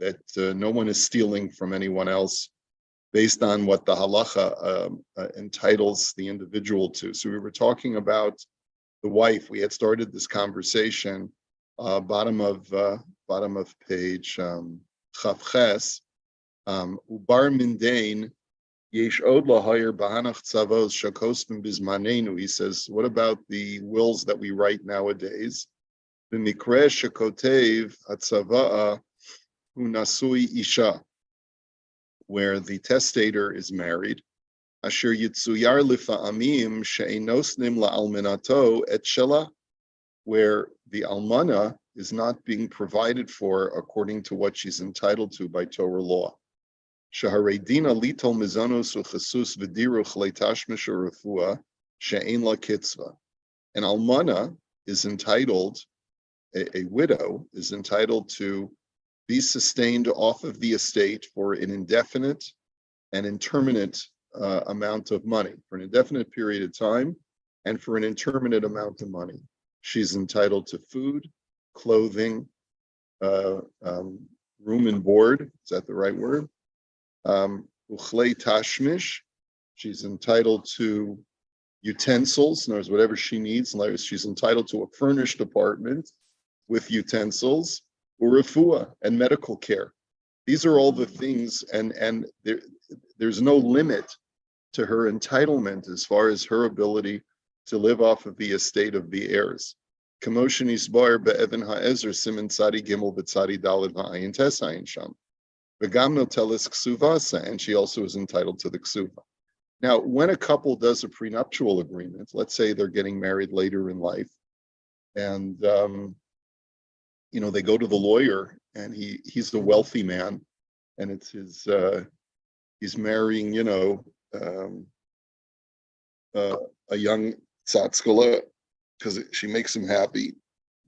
that no one is stealing from anyone else based on what the halacha entitles the individual to. So we were talking about the wife. We had started this conversation, bottom of page Chavches. Ubar mindain yesh od lahayer bahanach tzavos shakostim bizmanenu. He says, what about the wills that we write nowadays? The mikre shakotev atzava'a hu nasui isha, where the testator is married. Asher yitzuyar lifa'amim she'enosnim la'alminato et shela, where the almana is not being provided for according to what she's entitled to by Torah law. Shaharedina litol mizanos u'chasus v'diruch leitashmish u'refua she'ein la kitzva. An almana is entitled, a widow is entitled to be sustained off of the estate for an indefinite and interminate amount of money, for an indefinite period of time and for an interminate amount of money. She's entitled to food, clothing, room and board. Is that the right word? Uchlei tashmish. She's entitled to utensils, in other words, whatever she needs. She's entitled to a furnished apartment with utensils, urefua, and medical care. These are all the things, and there's no limit to her entitlement as far as her ability to live off of the estate of the heirs. Kamoshin isbar be'evan ha'ezer simin tzadi gimel v'tzadi daled ha'ayin tes ha'ayin sham. V'gam notelis ksuvasa, and she also is entitled to the ksuva. Now, when a couple does a prenuptial agreement, let's say they're getting married later in life, and they go to the lawyer, and he's a wealthy man, and it's his he's marrying a young tzatzkala because she makes him happy,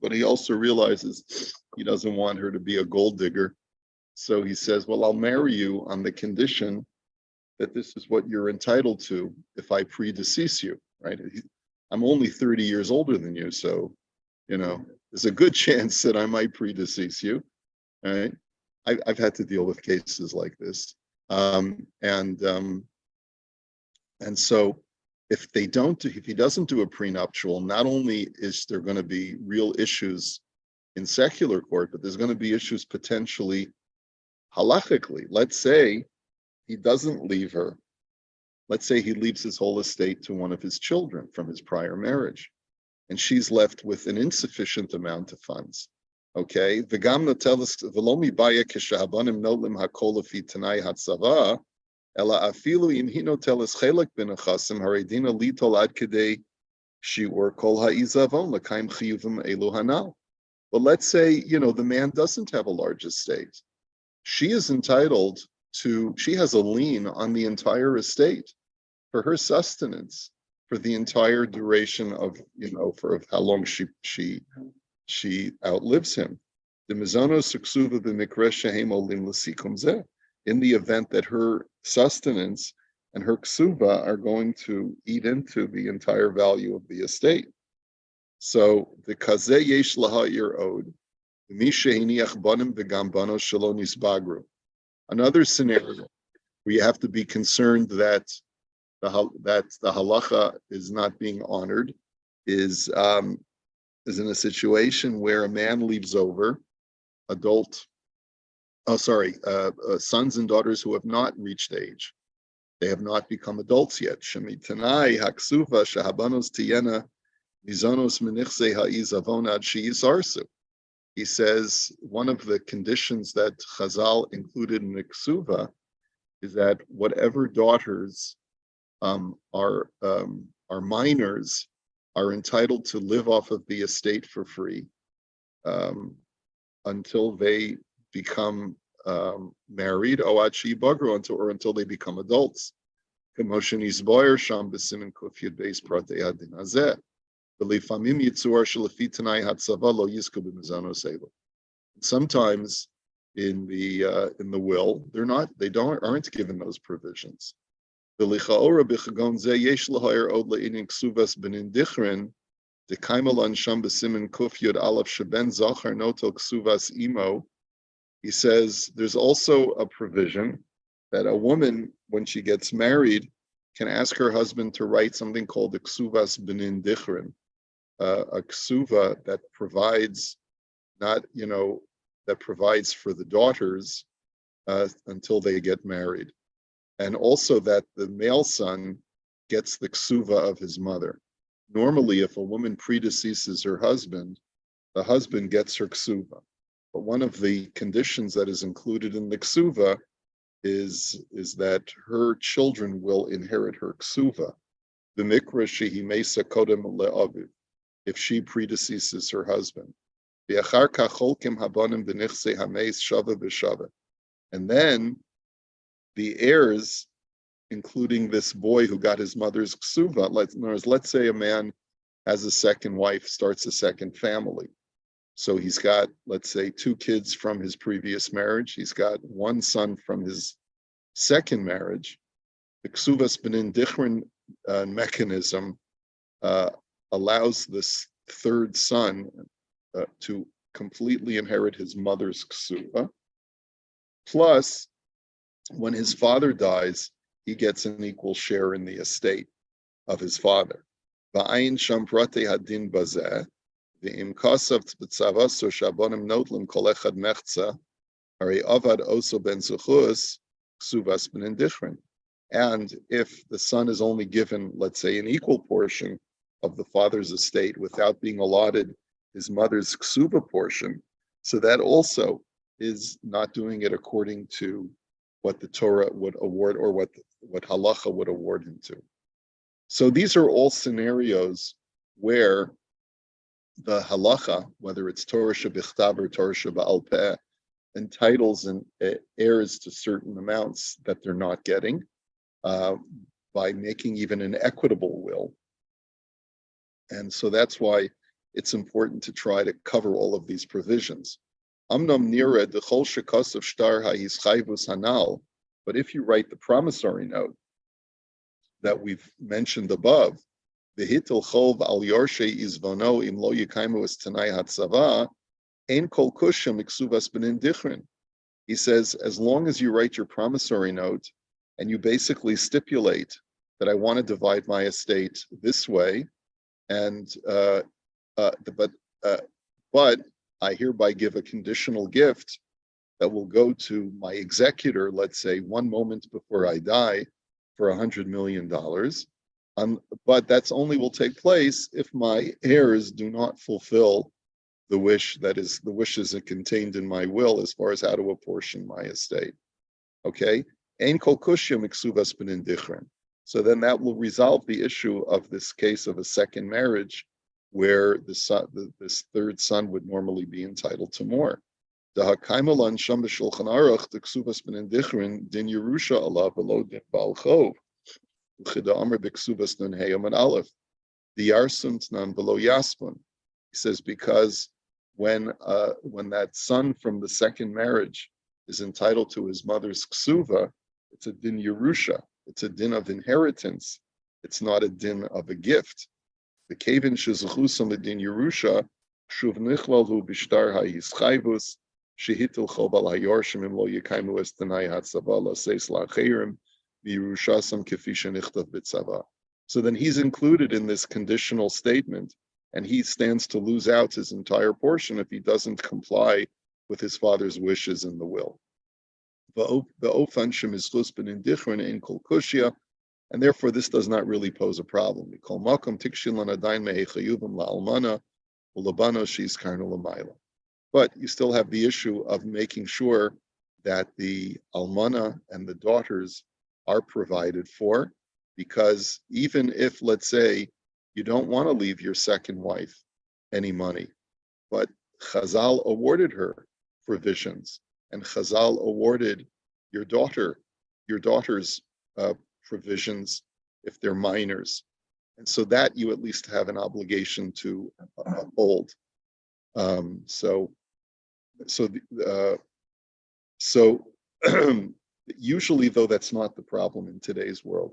but he also realizes he doesn't want her to be a gold digger. So he says, well, I'll marry you on the condition that this is what you're entitled to if I predecease you, right? I'm only 30 years older than you, so, there's a good chance that I might predecease you, right? I've had to deal with cases like this. And so if he doesn't do a prenuptial, not only is there going to be real issues in secular court, but there's going to be issues potentially halachically. Let's say he doesn't leave her. Let's say he leaves his whole estate to one of his children from his prior marriage, and she's left with an insufficient amount of funds. Okay, v'gam notelis v'lo mibaya kishahabanim nolim hakol lefi tanai hatzava, ela afilu im hi notelis chelek b'nechasim haredina litol ad kedei shiur kol ha'izavon l'kaim chiyuvim elu hanal. But let's say, the man doesn't have a large estate. She is entitled to, she has a lien on the entire estate for her sustenance for the entire duration of, for how long she outlives him. The mizono suksuva b'mikre shehem olim l'sikum zeh, in the event that her sustenance and her ksuva are going to eat into the entire value of the estate. So the kazeh yesh laha'ir od, mi shehiniach banim v'gam banos shelo nisbagru. Another scenario where you have to be concerned that the halacha is not being honored is in a situation where a man leaves over sons and daughters who have not reached age. They have not become adults yet. Shemitanai haksuva shahabanos tiyena mizonos menichse ha'izavon ad she'yisarsu. He says one of the conditions that Chazal included in the ksuva is that whatever daughters are minors are entitled to live off of the estate for free until they become married, or until they become adults. Sometimes in the will, aren't given those provisions. He says He says there's also a provision that a woman, when she gets married, can ask her husband to write something called the ksuvas benin dichrin, a ksuva that provides not, that provides for the daughters until they get married. And also that the male son gets the ksuva of his mother. Normally, if a woman predeceases her husband, the husband gets her ksuva. But one of the conditions that is included in the ksuva is that her children will inherit her ksuva. The mikra shehi mesa kodem le'aviv, if she predeceases her husband. And then the heirs, including this boy who got his mother's ksuva, let's say a man has a second wife, starts a second family. So he's got, let's say, 2 kids from his previous marriage. He's got 1 son from his second marriage. The ksuvas benin dichrin mechanism allows this third son to completely inherit his mother's ksuva. Plus, when his father dies, he gets an equal share in the estate of his father. Va'ayin sham prate hadin bazeh, ve'im kasav b'tzavaso shabonim notlim kol echad mechza, hari avad oso ben zuchus, ksuvas benin dichrin. And if the son is only given, let's say, an equal portion of the father's estate without being allotted his mother's ksuva portion, so that also is not doing it according to what the Torah would award or what halacha would award him to. So these are all scenarios where the halacha, whether it's Torah shebichtav or Torah sheba'al peh, entitles and heirs to certain amounts that they're not getting by making even an equitable will. And so that's why it's important to try to cover all of these provisions. Amnam nira dechol shekasav shtar hayischayvus hanal. But if you write the promissory note that we've mentioned above, the hitel chov al yorshe izvono im lo yikaimu es tanai hatzava, ein kol kusham iksuvas benin dichrin. He says, as long as you write your promissory note and you basically stipulate that I want to divide my estate this way, and but I hereby give a conditional gift that will go to my executor, let's say 1 moment before I die, for $100 million. But that's only will take place if my heirs do not fulfill the wish, that is, the wishes that contained in my will as far as how to apportion my estate. Okay? Ein kol kushya miksuvas benin dichrin. So then that will resolve the issue of this case of a second marriage, where this third son would normally be entitled to more. The hakaimalan sham b'shulchan aruch the ksuvas benin dichrin din Yerusha Allah below din bal chov. Uchida amar b'ksuvas nun heyam and aleph. The yarsunt nan below yaspun. He says because when that son from the second marriage is entitled to his mother's ksuva, it's a din Yerusha. It's a din of inheritance. It's not a din of a gift. The kevin shezuchusam din Yerusha shuv nichlalu b'shtar hayischayvus shehitul chobal hayorshim im lo yekaimu es tanai hatzava laseis la'cheirim v'yerushasam kefi shenichtav b'tzava. So then he's included in this conditional statement, and he stands to lose out his entire portion if he doesn't comply with his father's wishes in the will. And therefore this does not really pose a problem. But you still have the issue of making sure that the almana and the daughters are provided for, because even if, let's say, you don't want to leave your second wife any money, but Chazal awarded her provisions, and Chazal awarded your daughter's provisions if they're minors, and so that you at least have an obligation to uphold. So usually, though, that's not the problem in today's world.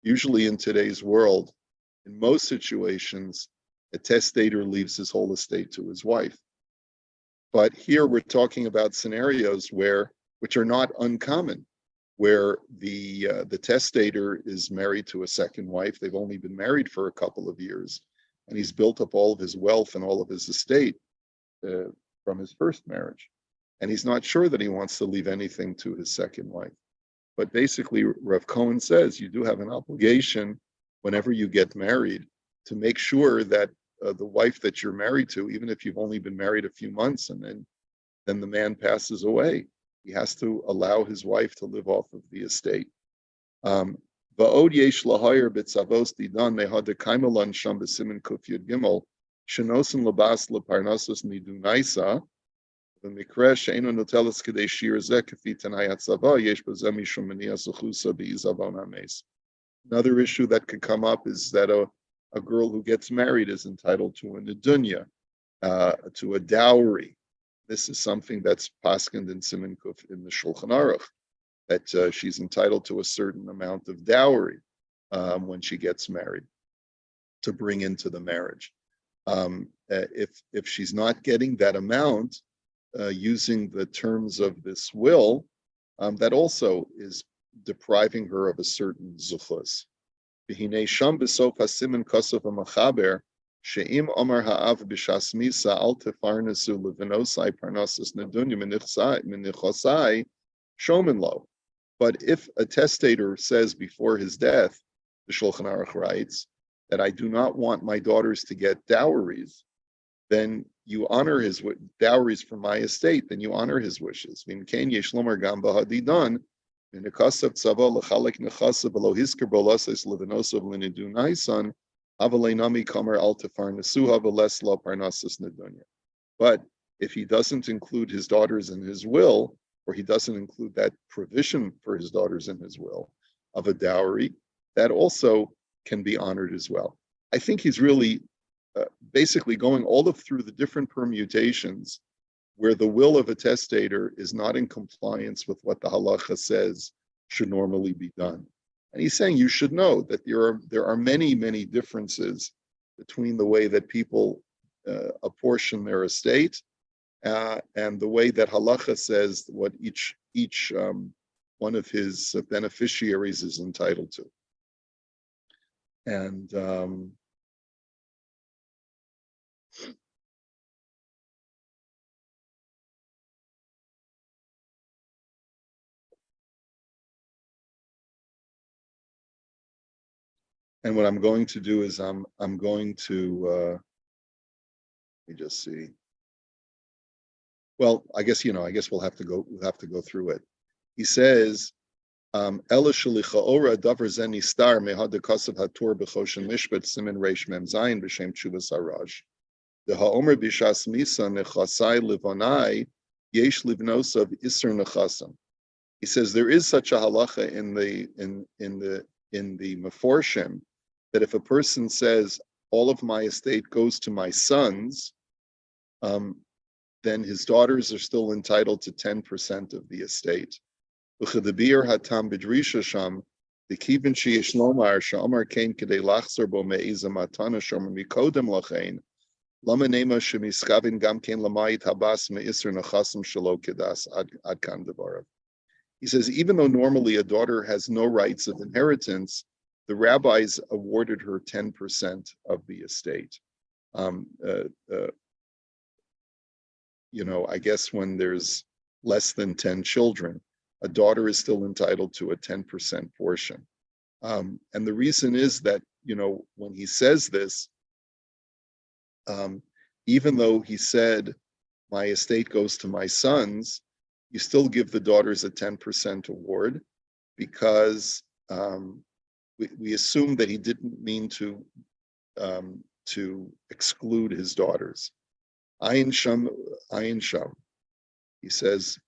Usually, in today's world, in most situations, a testator leaves his whole estate to his wife. But here we're talking about scenarios which are not uncommon, where the testator is married to a second wife. They've only been married for a couple of years, and he's built up all of his wealth and all of his estate from his first marriage, and he's not sure that he wants to leave anything to his second wife. But basically, Rav Cohen says you do have an obligation whenever you get married to make sure that the wife that you're married to, even if you've only been married a few months and then the man passes away, he has to allow his wife to live off of the estate. Va'od yesh lahayer b'tzavos didan mehad kaimelan sham b'simin kuf yud gimel shenosin labas leparnasos nidunaisa v'mikra she'eno notelas kedei shir zeh kafi tanayat tzava yesh b'zeh mishum menias uchusa b'izavon hames. Another issue that could come up is that a girl who gets married is entitled to a nedunya, to a dowry. This is something that's paskened in Siman Kuf in the Shulchan Aruch, that she's entitled to a certain amount of dowry when she gets married to bring into the marriage. If she's not getting that amount using the terms of this will, that also is depriving her of a certain zuchus. V'hinei sham b'sof hasimin kosov ha'machaber she'im omar ha'av b'shas misa al tefarnesu levinosai parnasus nedunya menichosai shomen lo. But if a testator says before his death, the Shulchan Aruch writes, that I do not want my daughters to get dowries, then you honor his dowries from my estate, then you honor his wishes. V'imkein yesh lomar gam b'hadidan but if he doesn't include his daughters in his will, or he doesn't include that provision for his daughters in his will of a dowry, that also can be honored as well. I think he's really basically going all through the different permutations where the will of a testator is not in compliance with what the halacha says should normally be done. And he's saying you should know that there are many, many differences between the way that people apportion their estate and the way that halacha says what each one of his beneficiaries is entitled to. And what I'm going to do is I'm going to let me just see. Well, I guess we'll have to go through it. He says, Ela shalicha ora davar zeni star mehad kasav hator b'choshen Mishpat simin reish mem zayin b'shem tshuvas haraj. The ha'omer b'shas misa nechasai livonai yesh livnosav iser nechasam. He says there is such a halacha in the Meforshim that if a person says all of my estate goes to my sons, then his daughters are still entitled to 10% of the estate. Uchadabir hatam b'drisha sham the kibin sheyesh lomar she'amar kain kedei lachzor bo me'iza matana shomer mikodem lachein lama nema shemiskavin gam kain lamayit habas me'isr nechasim shelo kedas ad kan devarav. He says, even though normally a daughter has no rights of inheritance, the rabbis awarded her 10% of the estate. I guess when there's less than 10 children, a daughter is still entitled to a 10% portion. And the reason is that, when he says this, even though he said, my estate goes to my sons, you still give the daughters a 10% award because we assume that he didn't mean to exclude his daughters. Ayin Sham, he says,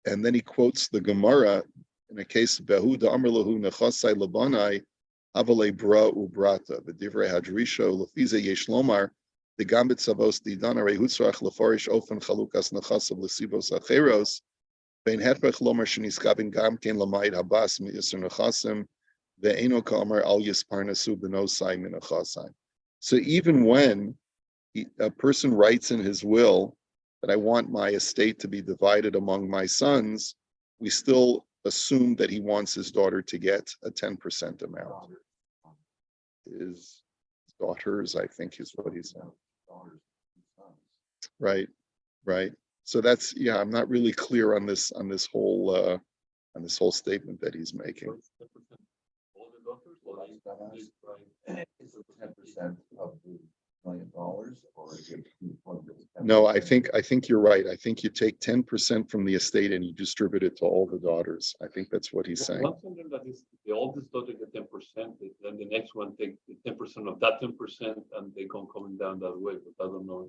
and then he quotes the Gemara in a case of Behuda Amr Lahu Nechasai Labanai Avale Bra Ubrata, the Divrei Hadrisho, Lefize Yesh Lomar, the Gambit Savos Didana Rehutzrach Lefarish Ofen Chalukas Nechasav Lesibos Acheros, Bein Hetbech Lomar Sheniskabin Gamken Lamayit Habas Me'isr Nechasim, Ve'eno Kamar Al Yisparnasu Benosai Minachasai. So even when a person writes in his will that I want my estate to be divided among my sons, we still assume that he wants his daughter to get a 10% amount. His daughters, I think, is what he's saying. Right, right. So that's, yeah, I'm not really clear on this whole statement that he's making. Is it 10% of the $1 million, or is it? No, I think you're right. I think you take 10% from the estate and you distribute it to all the daughters. I think that's what he's saying. One thing that is the oldest daughter get 10%, then the next one take 10% of that 10%, and they come coming down that way. But I don't know.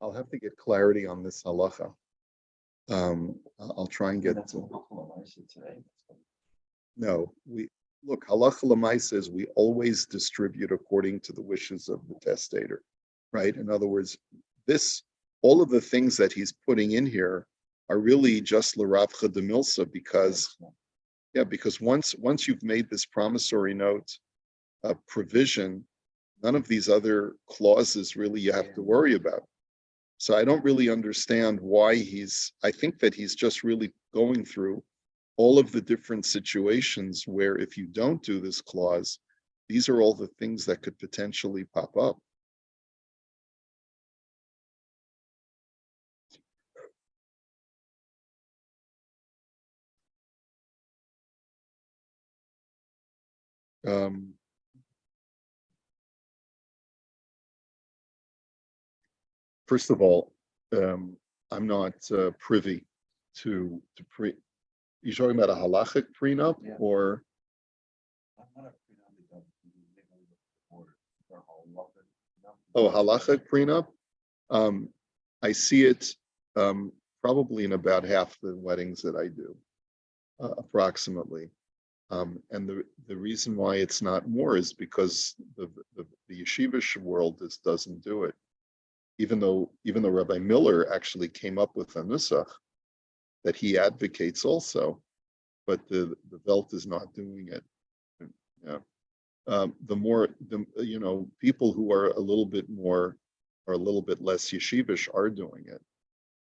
I'll have to get clarity on this halacha. I'll try and get to. No, we look, halacha l'maisa is we always distribute according to the wishes of the testator, right? In other words, all of the things that he's putting in here are really just l'ravcha de milsa, because once you've made this promissory note provision, none of these other clauses really you have to worry about. So I don't really understand why I think that he's just really going through all of the different situations where if you don't do this clause, these are all the things that could potentially pop up. First of all, I'm not privy to you're talking about a halachic prenup, Yeah. or halachic prenup? I see it probably in about half the weddings that I do, approximately. And the reason why it's not more is because the yeshivish world doesn't do it. Even though Rabbi Miller actually came up with a nusach that he advocates also, but the Welt is not doing it. Yeah. People who are a little bit less yeshivish are doing it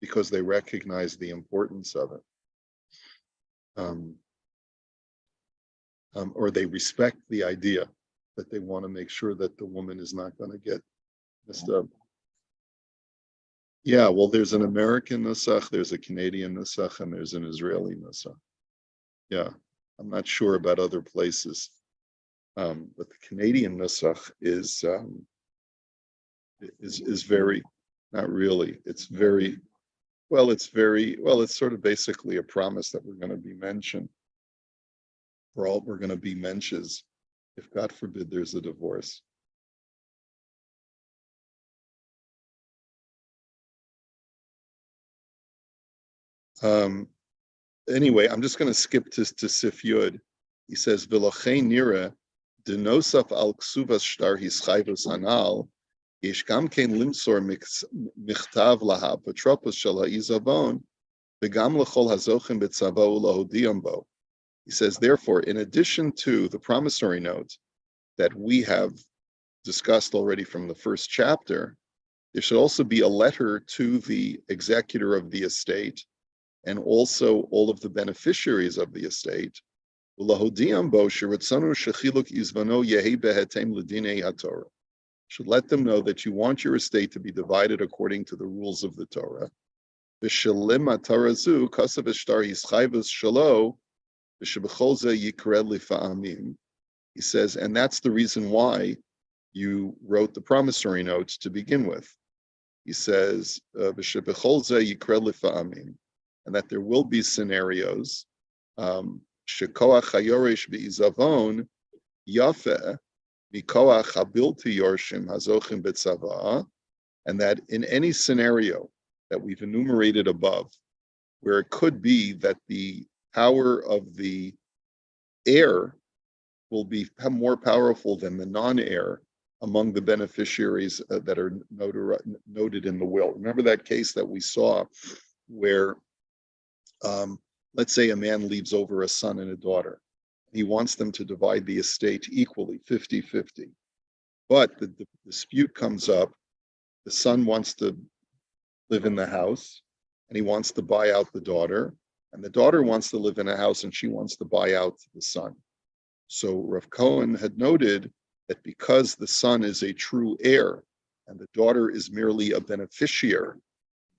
because they recognize the importance of it. Or they respect the idea that they want to make sure that the woman is not going to get messed up. Yeah, well, there's an American nusach, there's a Canadian nusach, and there's an Israeli nusach. Yeah, I'm not sure about other places, but the Canadian nusach is very, not really. It's very, it's sort of basically a promise that we're going to be mentioned. We're going to be mensches if, God forbid, there's a divorce. Anyway, I'm just going to skip to Sif Yud. He says, "V'lochein nira denosaf al ksuvas shtar hischayvus hanal yesh gam kein limsor michtav laha patropos shel ha'izavon v'gam lechol hazochim b'tzavo u'lahodiam bo." He says, therefore, in addition to the promissory note that we have discussed already from the first chapter, there should also be a letter to the executor of the estate and also all of the beneficiaries of the estate, should let them know that you want your estate to be divided according to the rules of the Torah. He says, and that's the reason why you wrote the promissory notes to begin with. He says, and that there will be scenarios, shekoach hayoresh be'izavon yafe mikoach habilti yorshim hazochim betzava, and that in any scenario that we've enumerated above, where it could be that the power of the heir will be more powerful than the non-heir, among the beneficiaries that are noted in the will. Remember that case that we saw where, let's say a man leaves over a son and a daughter. He wants them to divide the estate equally, 50-50. But the dispute comes up. The son wants to live in the house and he wants to buy out the daughter. And the daughter wants to live in a house and she wants to buy out the son. So Rav Cohen had noted that because the son is a true heir and the daughter is merely a beneficiary,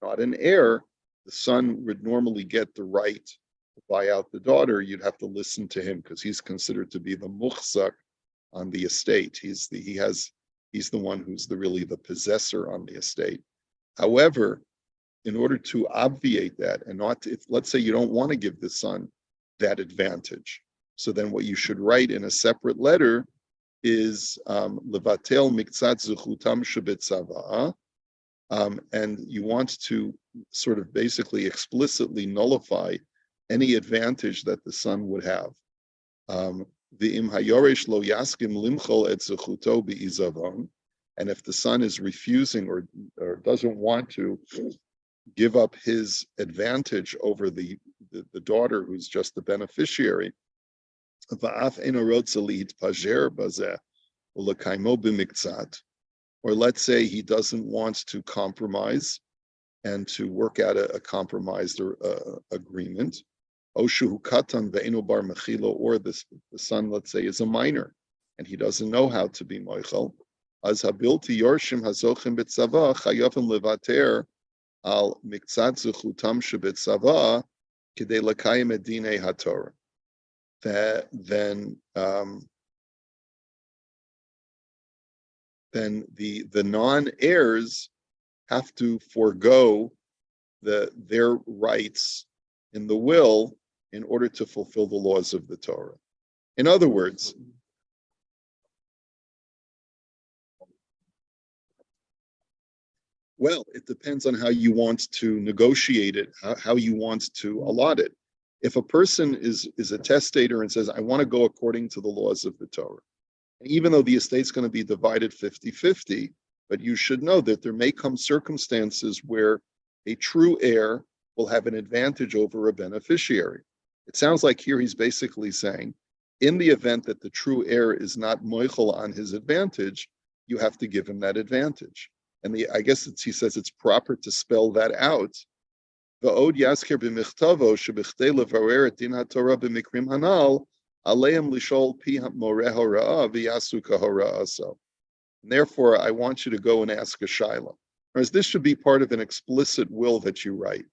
not an heir, the son would normally get the right to buy out the daughter. You'd have to listen to him because he's considered to be the muhzak on the estate. He's the one who's really the possessor on the estate. However, in order to obviate that and not, if let's say you don't want to give the son that advantage, so then what you should write in a separate letter is levatel miktzat zuchutam shebetzava, and you want to sort of basically explicitly nullify any advantage that the son would have. The im hayoresh lo yaskim limchol et zuchuto beizavon, and if the son is refusing or doesn't want to give up his advantage over the daughter who's just the beneficiary, or let's say he doesn't want to compromise and to work out a compromised agreement, or the son, let's say, is a minor and he doesn't know how to be moichel, as habilti yorshim hazochim betzava chayavim levater al miktzat zuchutam shebetzava kidei lakayim edinei haTorah. Then the non-heirs have to forego their rights in the will in order to fulfill the laws of the Torah. In other words, well, it depends on how you want to negotiate it, how you want to allot it. If a person is a testator and says, I want to go according to the laws of the Torah, and even though the estate's going to be divided 50-50, but you should know that there may come circumstances where a true heir will have an advantage over a beneficiary. It sounds like here he's basically saying, in the event that the true heir is not moichel on his advantage, you have to give him that advantage. And I guess he says it's proper to spell that out. V'od yasker b'michtavo shebichdei levarer et din haTorah b'mikrim hanal aleim lishol pi moreh hora'ah v'yasu kahora'ah so. Therefore, I want you to go and ask a shaila. Whereas this should be part of an explicit will that you write,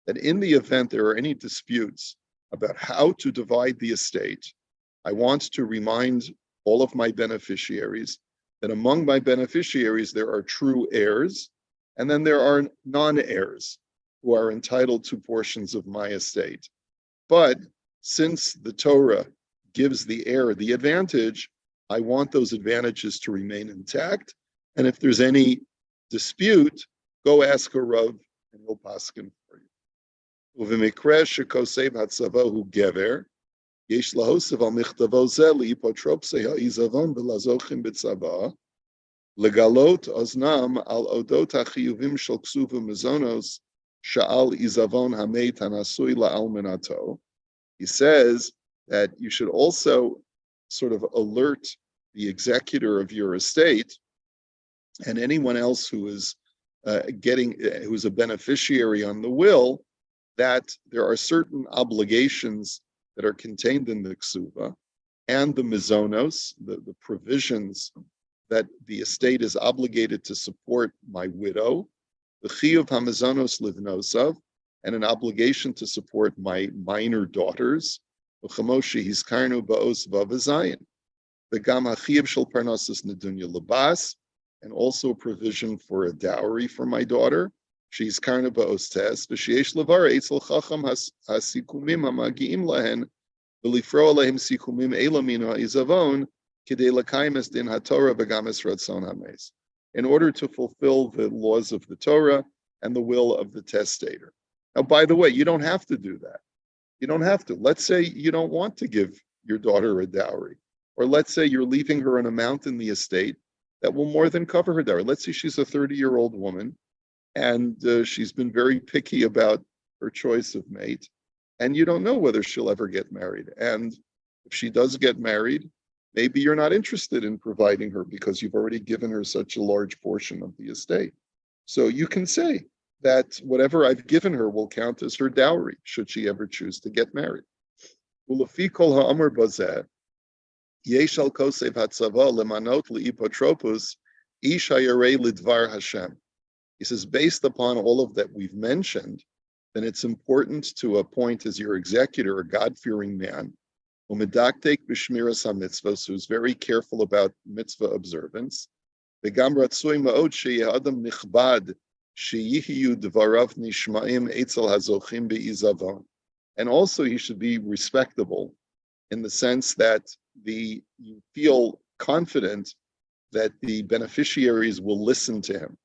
that in the event there are any disputes about how to divide the estate, I want to remind all of my beneficiaries that among my beneficiaries, there are true heirs, and then there are non-heirs who are entitled to portions of my estate. But since the Torah gives the heir the advantage, I want those advantages to remain intact. And if there's any dispute, go ask a Rav and he'll paskin for you. Uv'mikra shekosev hatzavahu gever, yesh lahosiv al michtavo ze liipotropsei ha'izavon v'lazochim b'tzava, legalot oznam al odot ha'chiyuvim shel ksuva mezonos sha'al izavon hameit hanasui la'almenato. He says that you should also sort of alert the executor of your estate and anyone else who is who's a beneficiary on the will, that there are certain obligations that are contained in the ksuva and the mizonos, the provisions that the estate is obligated to support my widow, the chiyuv hamizonos livnosav, and an obligation to support my minor daughters, uchamoshi hiskarnu ba'os vavazayin, the gam hachiyuv shel parnasus nedunya labas, and also a provision for a dowry for my daughter. She's karna ba'ostes, v'sheish levar eitzel chacham hasikumim hamagiim lahen, v'lifro alehem sikumim elamino ha'izavon, kidei l'kayim es din haTorah v'gam es ratzon hames, in order to fulfill the laws of the Torah and the will of the testator. Now, by the way, you don't have to do that. You don't have to. Let's say you don't want to give your daughter a dowry, or let's say you're leaving her an amount in the estate that will more than cover her dowry. Let's say she's a 30-year-old woman, and she's been very picky about her choice of mate, and you don't know whether she'll ever get married. And if she does get married, maybe you're not interested in providing her because you've already given her such a large portion of the estate. So you can say that whatever I've given her will count as her dowry, should she ever choose to get married. Ulefi kol ha'amar bazeh, yesh al kosev hatzava lemanot li'ipotropus ish hayarei lidvar Hashem. He says, based upon all of that we've mentioned, then it's important to appoint as your executor a God-fearing man, umedaktek b'shmiras hamitzvos, who's very careful about mitzvah observance. V'gam ratzui ma'od sheyeh adam nichbad sheyihiyu dvarav nishma'im etzel hazochim be'izavon. And also he should be respectable in the sense that you feel confident that the beneficiaries will listen to him,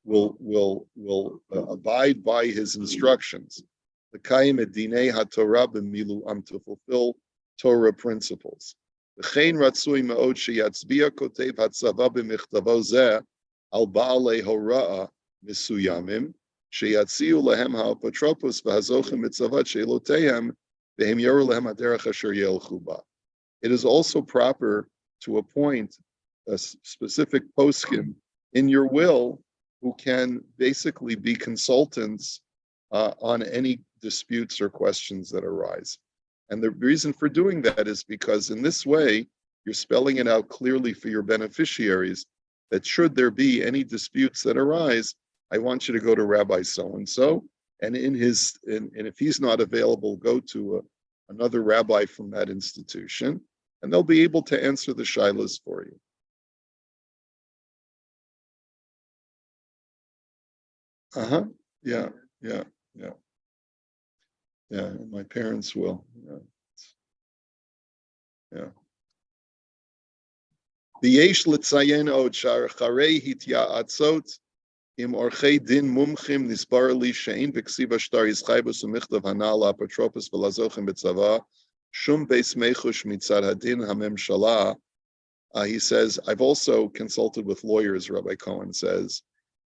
will abide by his instructions. The Kayim Edinei HaTorah b'milu'am, to fulfill Torah principles. V'chein ratzui ma'od sheyatzbiya kotev hatzava b'michtavo zeh al ba'alei hora'a misuyamim sheyatziu lehem ha'apotropos v'hazochim mitzavat she'elotehem v'hem yoru lehem haderech asher yelchu ba. It is also proper to appoint a specific poskim in your will who can basically be consultants on any disputes or questions that arise. And the reason for doing that is because in this way, you're spelling it out clearly for your beneficiaries that should there be any disputes that arise, I want you to go to Rabbi so-and-so, and if he's not available, go to another rabbi from that institution, and they'll be able to answer the shilas for you. Yeah. My parents will. Yeah. V'yesh l'tzayen od charei hitya'atzot im orchei din mumchim nisbar li she'in v'ksiva shtar yischaybus u'michtav hanal apotropos v'lazochem b'tzava shum beis mechush mitzad hadin hamemshala. He says, I've also consulted with lawyers, Rabbi Cohen says,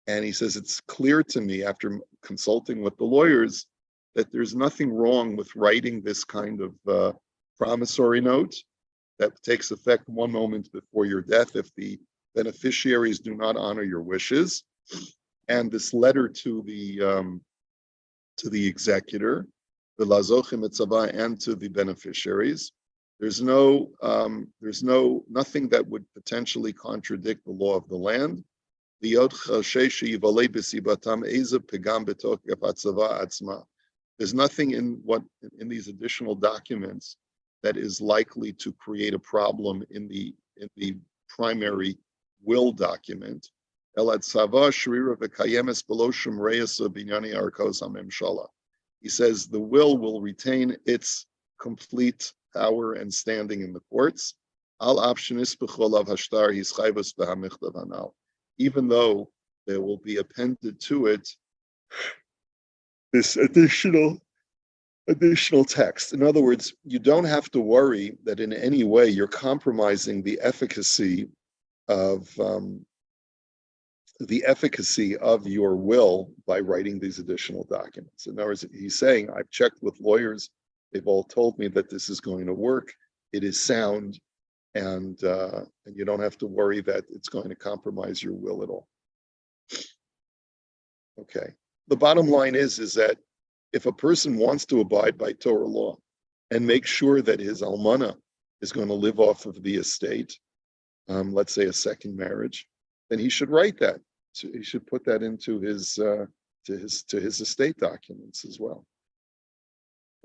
and he says, it's clear to me after consulting with the lawyers that there's nothing wrong with writing this kind of promissory note that takes effect one moment before your death if the beneficiaries do not honor your wishes. And this letter to the executor, the lazochim etzava, and to the beneficiaries, there's nothing that would potentially contradict the law of the land. There's nothing in these additional documents that is likely to create a problem in the primary will document. He says the will retain its complete power and standing in the courts, even though there will be appended to it this additional text. In other words, you don't have to worry that in any way you're compromising the efficacy of your will by writing these additional documents. In other words, he's saying, I've checked with lawyers, they've all told me that this is going to work, it is sound, and you don't have to worry that it's going to compromise your will at all. Okay. The bottom line is that if a person wants to abide by Torah law and make sure that his almana is going to live off of the estate, let's say a second marriage, then he should write that. So he should put that into his estate documents as well.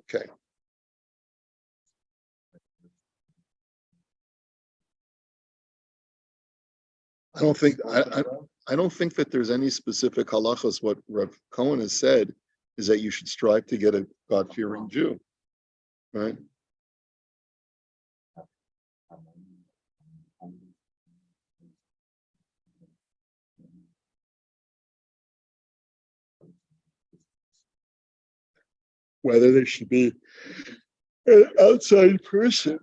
Okay. I don't think that there's any specific halachas. What Rav Cohen has said is that you should strive to get a God-fearing Jew, right? Whether they should be an outside person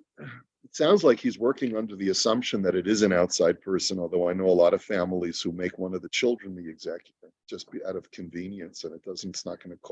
It sounds like he's working under the assumption that it is an outside person, although I know a lot of families who make one of the children the executor, just out of convenience, and it's not going to cost